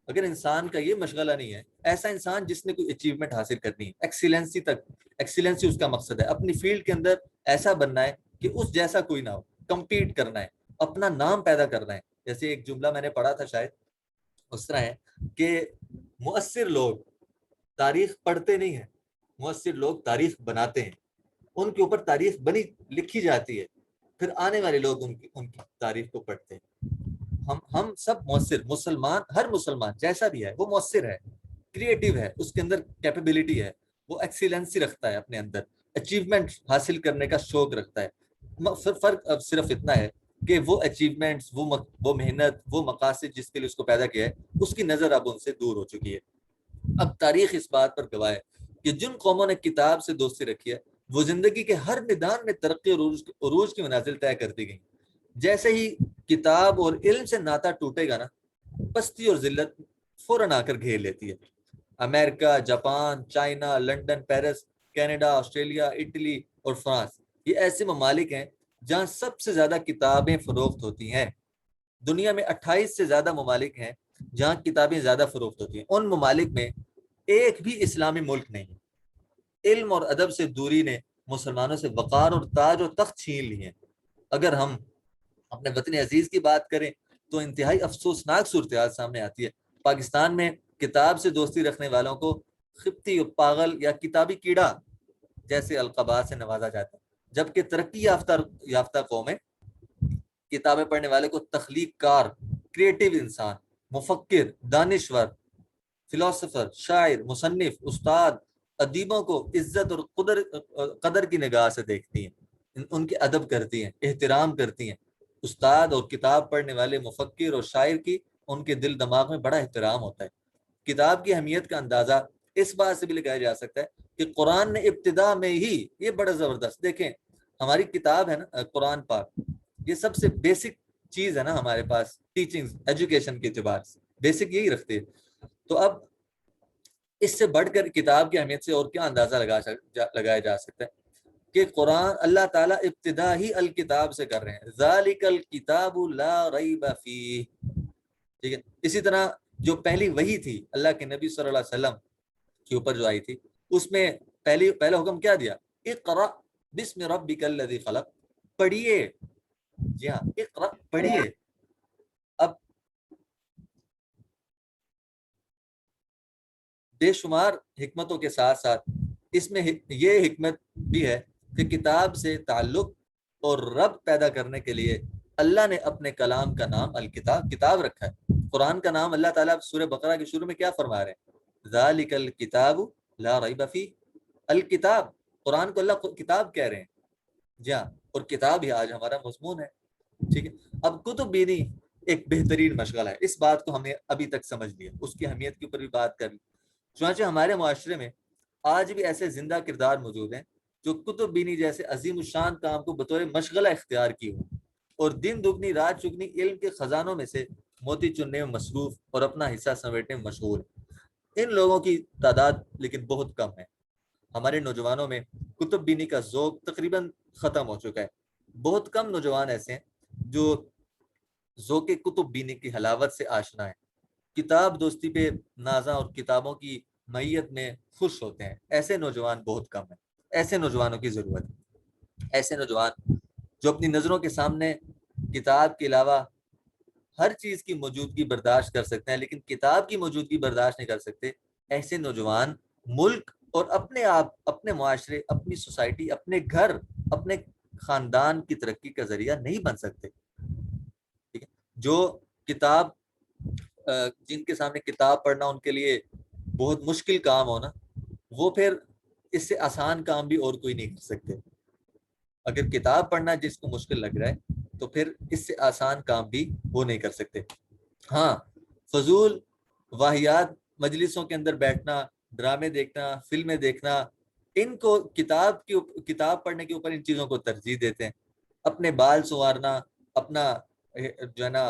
اگر انسان کا یہ مشغلہ نہیں ہے، ایسا انسان جس نے کوئی اچیومنٹ حاصل کرنی ہے، ایکسیلنسی اس کا مقصد ہے، اپنی فیلڈ کے اندر ایسا بننا ہے کہ اس جیسا کوئی نہ ہو، کمپیٹ کرنا ہے، اپنا نام پیدا کرنا ہے. جیسے ایک جملہ میں نے پڑھا تھا، شاید اس طرح ہے کہ مؤثر لوگ تاریخ پڑھتے نہیں ہیں، مؤثر لوگ تاریخ بناتے ہیں. ان کے اوپر تاریخ لکھی جاتی ہے، پھر آنے والے لوگ ان کی تاریخ کو پڑھتے ہیں. ہم سب مؤثر، ہر مسلمان جیسا بھی ہے وہ مؤثر ہے، کریٹیو ہے، اس کے اندر کیپیبلٹی ہے، وہ ایکسیلنسی رکھتا ہے، اپنے اندر اچیومنٹ حاصل کرنے کا شوق رکھتا ہے. فرق اب صرف اتنا ہے کہ وہ اچیومنٹس، وہ محنت، وہ مقاصد جس کے لیے اس کو پیدا کیا ہے، اس کی نظر اب ان سے دور ہو چکی ہے. اب تاریخ اس بات پر گواہ ہے کہ جن قوموں نے کتاب سے دوستی رکھی ہے وہ زندگی کے ہر میدان میں ترقی اور عروج کی منازل طے کرتی گئی. جیسے ہی کتاب اور علم سے ناطا ٹوٹے گا نا، پستی اور ذلت فوراً آ کر گھیر لیتی ہے. امریکہ، Japan, China, London, Paris, Canada, Australia, Italy اور فرانس، یہ ایسے ممالک ہیں جہاں سب سے زیادہ کتابیں فروخت ہوتی ہیں. دنیا میں 28 سے زیادہ ممالک ہیں جہاں کتابیں زیادہ فروخت ہوتی ہیں. ان ممالک میں ایک بھی اسلامی ملک نہیں. علم اور ادب سے دوری نے مسلمانوں سے وقار اور تاج و تخت چھین لی ہیں. اگر ہم اپنے وطن عزیز کی بات کریں تو انتہائی افسوسناک صورتحال سامنے آتی ہے. پاکستان میں کتاب سے دوستی رکھنے والوں کو خبتی، پاگل یا کتابی کیڑا جیسے القابات سے نوازا جاتا ہے، جبکہ ترقی یافتہ قومیں کتابیں پڑھنے والے کو تخلیق کار، کریٹیو انسان، مفکر، دانشور، فلاسفر، شاعر، مصنف، استاد، ادیبوں کو عزت اور قدر کی نگاہ سے دیکھتی ہیں، ان کے ادب کرتی ہیں، احترام کرتی ہیں. استاد اور کتاب پڑھنے والے مفکر اور شاعر کی ان کے دل دماغ میں بڑا احترام ہوتا ہے. کتاب کی اہمیت کا اندازہ اس بات سے بھی لگایا جا سکتا ہے کہ قرآن نے ابتدا میں ہی، یہ بڑا زبردست، دیکھیں ہماری کتاب ہے نا قرآن پاک، یہ سب سے بیسک چیز ہے نا ہمارے پاس، ٹیچنگ ایجوکیشن کے اعتبار سے بیسک یہی رکھتے ہیں. تو اب اس سے بڑھ کر کتاب کی اہمیت سے اور کیا اندازہ لگایا جا سکتا ہے کہ قرآن اللہ تعالیٰ ابتدا ہی الکتاب سے کر رہے ہیں، ذالک الکتاب لا ریب فیہ. ٹھیک ہے. اسی طرح جو پہلی وحی تھی اللہ کے نبی صلی اللہ علیہ وسلم کے اوپر جو آئی تھی، اس میں پہلا حکم کیا دیا؟ اقرأ بسم ربک الذی خلق، پڑھیے. جی ہاں، اقرأ، پڑھیے. اب بے شمار حکمتوں کے ساتھ ساتھ اس میں یہ حکمت بھی ہے کہ کتاب سے تعلق اور ربط پیدا کرنے کے لیے اللہ نے اپنے کلام کا نام کتاب رکھا ہے. قرآن کا نام اللہ تعالیٰ سورہ بقرہ کے شروع میں کیا فرما رہے ہیں؟ ذالک الکتاب لا ریب فیہ. الکتاب، قرآن کو اللہ کتاب کہہ رہے ہیں. جی ہاں، اور کتاب ہی آج ہمارا مضمون ہے. ٹھیک ہے. اب کتب بینی ایک بہترین مشغلہ ہے، اس بات کو ہم نے ابھی تک سمجھ لیا، اس کی اہمیت کے اوپر بھی بات کر لی. چنانچہ ہمارے معاشرے میں آج بھی ایسے زندہ کردار موجود ہیں جو کتب بینی جیسے عظیم الشان کام کو بطور مشغلہ اختیار کی ہوں اور دن دگنی رات چگنی علم کے خزانوں میں سے موتی چننے میں مصروف اور اپنا حصہ سمیٹنے میں مشغول. ان لوگوں کی تعداد لیکن بہت کم ہے. ہمارے نوجوانوں میں کتب بینی کا ذوق تقریباً ختم ہو چکا ہے. بہت کم نوجوان ایسے ہیں جو ذوق کتب بینی کی حلاوت سے آشنا ہے، کتاب دوستی پہ نازاں اور کتابوں کی معیت میں خوش ہوتے ہیں. ایسے نوجوان بہت کم ہیں. ایسے نوجوانوں کی ضرورت ہے. ایسے نوجوان جو اپنی نظروں کے سامنے کتاب کے علاوہ ہر چیز کی موجودگی برداشت کر سکتے ہیں لیکن کتاب کی موجودگی برداشت نہیں کر سکتے، ایسے نوجوان ملک اور اپنے آپ، اپنے معاشرے، اپنی سوسائٹی، اپنے گھر، اپنے خاندان کی ترقی کا ذریعہ نہیں بن سکتے. ٹھیک ہے، جو کتاب جن کے سامنے کتاب پڑھنا ان کے لیے بہت مشکل کام ہونا، وہ پھر اس سے آسان کام بھی اور کوئی نہیں کر سکتے. اگر کتاب پڑھنا جس کو مشکل لگ رہا ہے تو پھر اس سے آسان کام بھی وہ نہیں کر سکتے. ہاں، فضول واہیات مجلسوں کے اندر بیٹھنا، ڈرامے دیکھنا، فلمیں دیکھنا، ان کو کتاب پڑھنے کے اوپر ان چیزوں کو ترجیح دیتے ہیں. اپنے بال سنوارنا، اپنا جو ہے نا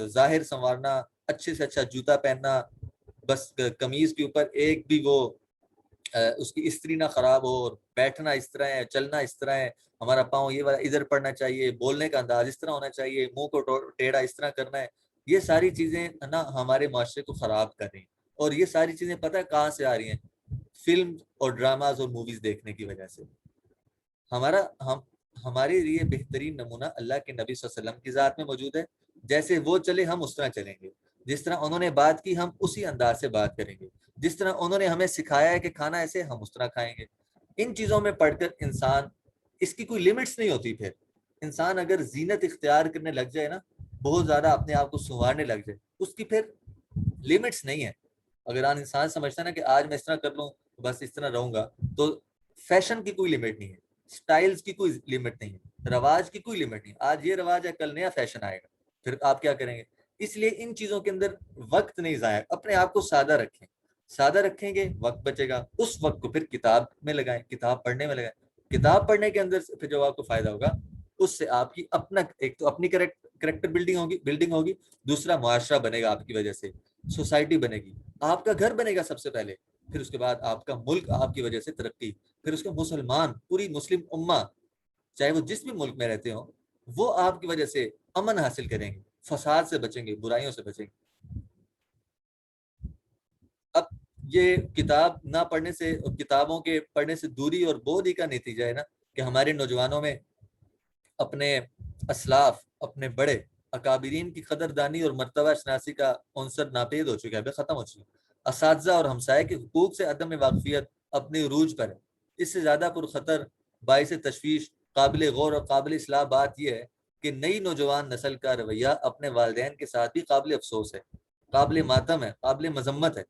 ظاہر سنوارنا، اچھے سے اچھا جوتا پہننا، بس قمیض کے اوپر ایک بھی وہ اس کی استری نہ خراب ہو، اور بیٹھنا اس طرح ہے، چلنا اس طرح ہے، ہمارا پاؤں یہ والا ادھر پڑنا چاہیے، بولنے کا انداز اس طرح ہونا چاہیے، منہ کو ٹیڑھا اس طرح کرنا ہے. یہ ساری چیزیں نا ہمارے معاشرے کو خراب کر رہی ہیں. اور یہ ساری چیزیں پتہ ہے کہاں سے آ رہی ہیں؟ فلم اور ڈراماز اور موویز دیکھنے کی وجہ سے. ہمارے لیے بہترین نمونہ اللہ کے نبی صلی اللہ علیہ وسلم کی ذات میں موجود ہے. جیسے وہ چلے ہم اس طرح چلیں گے، جس طرح انہوں نے بات کی ہم اسی انداز سے بات کریں گے، جس طرح انہوں نے ہمیں سکھایا ہے کہ کھانا ایسے ہم اس طرح کھائیں گے. ان چیزوں میں پڑھ کر انسان، اس کی کوئی لیمٹس نہیں ہوتی. پھر انسان اگر زینت اختیار کرنے لگ جائے نا، بہت زیادہ اپنے آپ کو سنوارنے لگ جائے، اس کی پھر لیمٹس نہیں ہے. اگر انسان سمجھتا نا کہ آج میں اس طرح کر لوں بس اس طرح رہوں گا، تو فیشن کی کوئی لمٹ نہیں ہے، سٹائلز کی کوئی لمٹ نہیں ہے، رواج کی کوئی لمٹ نہیں. آج یہ رواج ہے، کل نیا فیشن آئے گا، پھر آپ کیا کریں گے؟ اس لیے ان چیزوں کے اندر وقت نہیں ضائع. اپنے آپ کو سادہ رکھیں، سادہ رکھیں گے وقت بچے گا. اس وقت کو پھر کتاب میں لگائیں، کتاب پڑھنے میں لگائیں. کتاب پڑھنے کے اندر پھر جو آپ کو فائدہ ہوگا، اس سے آپ کی اپنا ایک تو اپنی کریکٹر بلڈنگ ہوگی، دوسرا معاشرہ بنے گا آپ کی وجہ سے، سوسائٹی بنے گی، آپ کا گھر بنے گا سب سے پہلے، پھر اس کے بعد آپ کا ملک آپ کی وجہ سے ترقی، پھر اس کے مسلمان، پوری مسلم امہ چاہے وہ جس بھی ملک میں رہتے ہوں، وہ آپ کی وجہ سے امن حاصل کریں گے، فساد سے بچیں گے، برائیوں سے بچیں گے. اب یہ کتاب نہ پڑھنے سے، کتابوں کے پڑھنے سے دوری اور بودی کا نتیجہ ہے نا کہ ہمارے نوجوانوں میں اپنے اسلاف، اپنے بڑے اکابرین کی قدردانی اور مرتبہ شناسی کا عنصر ناپید ہو چکا ہے، ختم ہو چکا ہے. اساتذہ اور ہمسائے کے حقوق سے عدم واقفیت اپنے عروج پر ہے. اس سے زیادہ پرخطر، باعث تشویش، قابل غور اور قابل اصلاح بات یہ ہے کہ نئی نوجوان نسل کا رویہ اپنے والدین کے ساتھ بھی قابل افسوس ہے، قابل ماتم ہے، قابل مذمت ہے.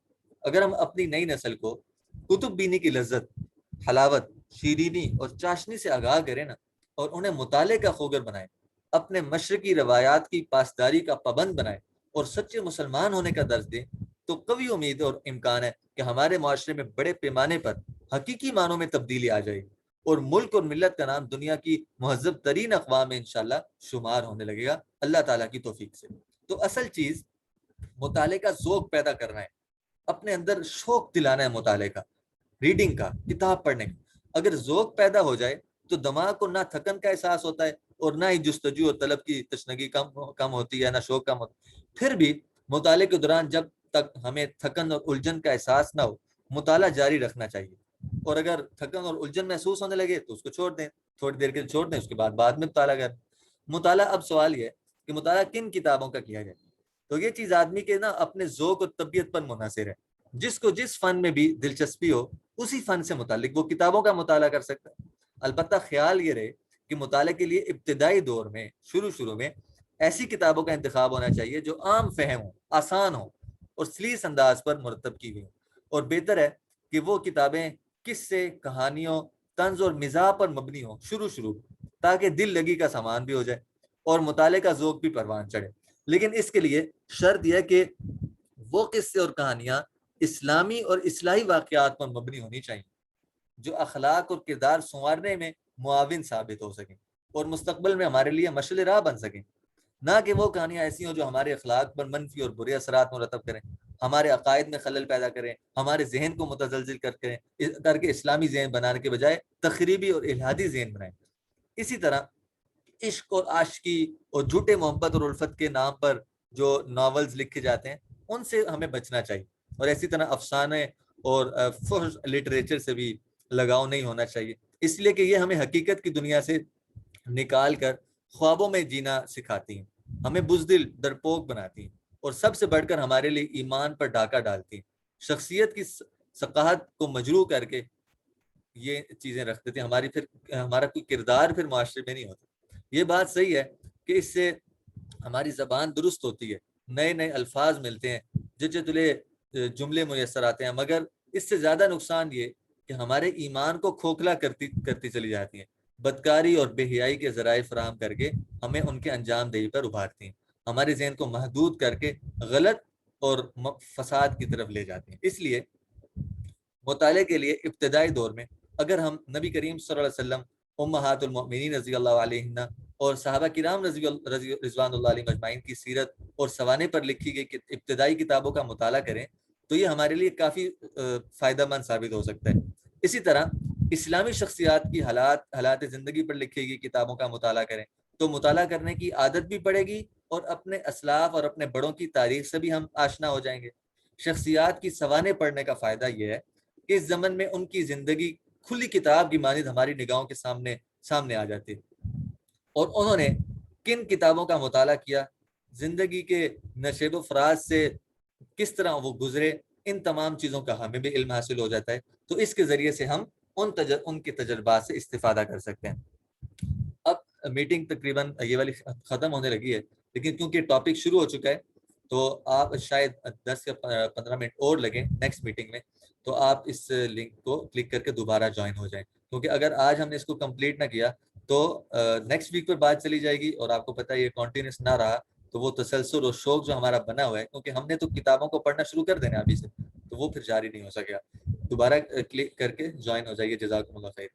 اگر ہم اپنی نئی نسل کو کتب بینی کی لذت، حلاوت، شیرینی اور چاشنی سے آگاہ کریں نا، اور انہیں مطالعے کا خوگر بنائیں، اپنے مشرقی روایات کی پاسداری کا پابند بنائیں اور سچے مسلمان ہونے کا درس دیں، تو قوی امید اور امکان ہے کہ ہمارے معاشرے میں بڑے پیمانے پر حقیقی معنوں میں تبدیلی آ جائے گی، اور ملک اور ملت کا نام دنیا کی مہذب ترین اقوام میں انشاءاللہ شمار ہونے لگے گا اللہ تعالیٰ کی توفیق سے. تو اصل چیز مطالعے کا ذوق پیدا کرنا ہے، اپنے اندر شوق دلانا ہے مطالعے کا، ریڈنگ کا، کتاب پڑھنے کا. اگر ذوق پیدا ہو جائے تو دماغ کو نہ تھکن کا احساس ہوتا ہے اور نہ ہی جستجو اور طلب کی تشنگی کم ہوتی ہے، نہ شوق کم ہوتا ہے. پھر بھی مطالعے کے دوران جب تک ہمیں تھکن اور الجھن کا احساس نہ ہو، مطالعہ جاری رکھنا چاہیے. اور اگر تھکن اور الجھن محسوس ہونے لگے تو اس کو چھوڑ دیں، تھوڑی دیر کے لیے چھوڑ دیں، اس کے بعد میں مطالعہ کریں. مطالعہ، اب سوال یہ ہے کہ مطالعہ کن کتابوں کا کیا جائے؟ تو یہ چیز آدمی کے نا اپنے ذوق اور طبیعت پر منحصر ہے. جس کو جس فن میں بھی دلچسپی ہو، اسی فن سے متعلق وہ کتابوں کا مطالعہ کر سکتا ہے. البتہ خیال یہ رہے کہ مطالعے کے لیے ابتدائی دور میں، شروع میں ایسی کتابوں کا انتخاب ہونا چاہیے جو عام فہم ہو، آسان ہو اور سلیس انداز پر مرتب کی گئی ہوں. اور بہتر ہے کہ وہ کتابیں قصے، کہانیوں، طنز اور مزاح پر مبنی ہوں شروع تاکہ دل لگی کا سامان بھی ہو جائے اور مطالعے کا ذوق بھی پروان چڑھے. لیکن اس کے لیے شرط یہ کہ وہ قصے اور کہانیاں اسلامی اور اصلاحی واقعات پر مبنی ہونی چاہیے، جو اخلاق اور کردار سنوارنے میں معاون ثابت ہو سکیں اور مستقبل میں ہمارے لیے مشعل راہ بن سکیں. نہ کہ وہ کہانیاں ایسی ہوں جو ہمارے اخلاق پر منفی اور برے اثرات مرتب کریں، ہمارے عقائد میں خلل پیدا کریں، ہمارے ذہن کو متزلزل کر کے اسلامی ذہن بنانے کے بجائے تخریبی اور الہادی ذہن بنائیں. اسی طرح عشق اور عاشقی اور جھوٹے محبت اور الفت کے نام پر جو ناولز لکھے جاتے ہیں، ان سے ہمیں بچنا چاہیے. اور اسی طرح افسانے اور فحش لٹریچر سے بھی لگاؤ نہیں ہونا چاہیے، اس لیے کہ یہ ہمیں حقیقت کی دنیا سے نکال کر خوابوں میں جینا سکھاتی ہیں, ہمیں بزدل ڈرپوک بناتی ہیں, اور سب سے بڑھ کر ہمارے لیے ایمان پر ڈاکہ ڈالتی ہیں. شخصیت کی ثقافت کو مجروح کر کے یہ چیزیں رکھ دیتی ہیں, ہمارا کوئی کردار پھر معاشرے میں نہیں ہوتا. یہ بات صحیح ہے کہ اس سے ہماری زبان درست ہوتی ہے, نئے نئے الفاظ ملتے ہیں, جچے تلے جملے میسر آتے ہیں, مگر اس سے زیادہ نقصان یہ کہ ہمارے ایمان کو کھوکھلا کرتی چلی جاتی ہیں, بدکاری اور بے حیائی کے ذرائع فراہم کر کے ہمیں ان کے انجام دہی پر ابھارتی ہیں, ہمارے ذہن کو محدود کر کے غلط اور فساد کی طرف لے جاتی ہیں. اس لیے مطالعے کے لیے ابتدائی دور میں اگر ہم نبی کریم صلی اللہ علیہ وسلم, امہات المؤمنین رضی اللہ علیہن اور صحابہ کرام رضوان اللہ علیہ مجمعین کی سیرت اور سوانح پر لکھی گئی ابتدائی کتابوں کا مطالعہ کریں تو یہ ہمارے لیے کافی فائدہ مند ثابت ہو سکتا ہے. اسی طرح اسلامی شخصیات کی حالات زندگی پر لکھی گئی کتابوں کا مطالعہ کریں تو مطالعہ کرنے کی عادت بھی پڑے گی, اور اپنے اسلاف اور اپنے بڑوں کی تاریخ سے بھی ہم آشنا ہو جائیں گے. شخصیات کی سوانح پڑھنے کا فائدہ یہ ہے کہ اس زمن میں ان کی زندگی کھلی کتاب کی مانند ہماری نگاہوں کے سامنے آ جاتی ہے, اور انہوں نے کن کتابوں کا مطالعہ کیا, زندگی کے نشیب و فراز سے کس طرح وہ گزرے, ان تمام چیزوں کا ہمیں بھی علم حاصل ہو جاتا ہے. تو اس کے ذریعے سے ہم ان کے تجربات سے استفادہ کر سکتے ہیں. اب میٹنگ تقریباً یہ والی ختم ہونے لگی ہے, لیکن کیونکہ ٹاپک شروع ہو چکا ہے تو آپ شاید 10 یا 15 منٹ اور لگیں نیکسٹ میٹنگ میں, تو آپ اس لنک کو کلک کر کے دوبارہ جوائن ہو جائیں, کیونکہ اگر آج ہم نے اس کو کمپلیٹ نہ کیا تو نیکسٹ ویک پر بات چلی جائے گی, اور آپ کو پتہ ہے یہ کنٹینیوس نہ رہا تو وہ تسلسل اور شوق جو ہمارا بنا ہوا ہے, کیونکہ ہم نے تو کتابوں کو پڑھنا شروع کر دینا ابھی سے, تو وہ پھر جاری نہیں ہو سکے. دوبارہ کلک کر کے جوائن ہو جائیے. جزاکم اللہ خیر.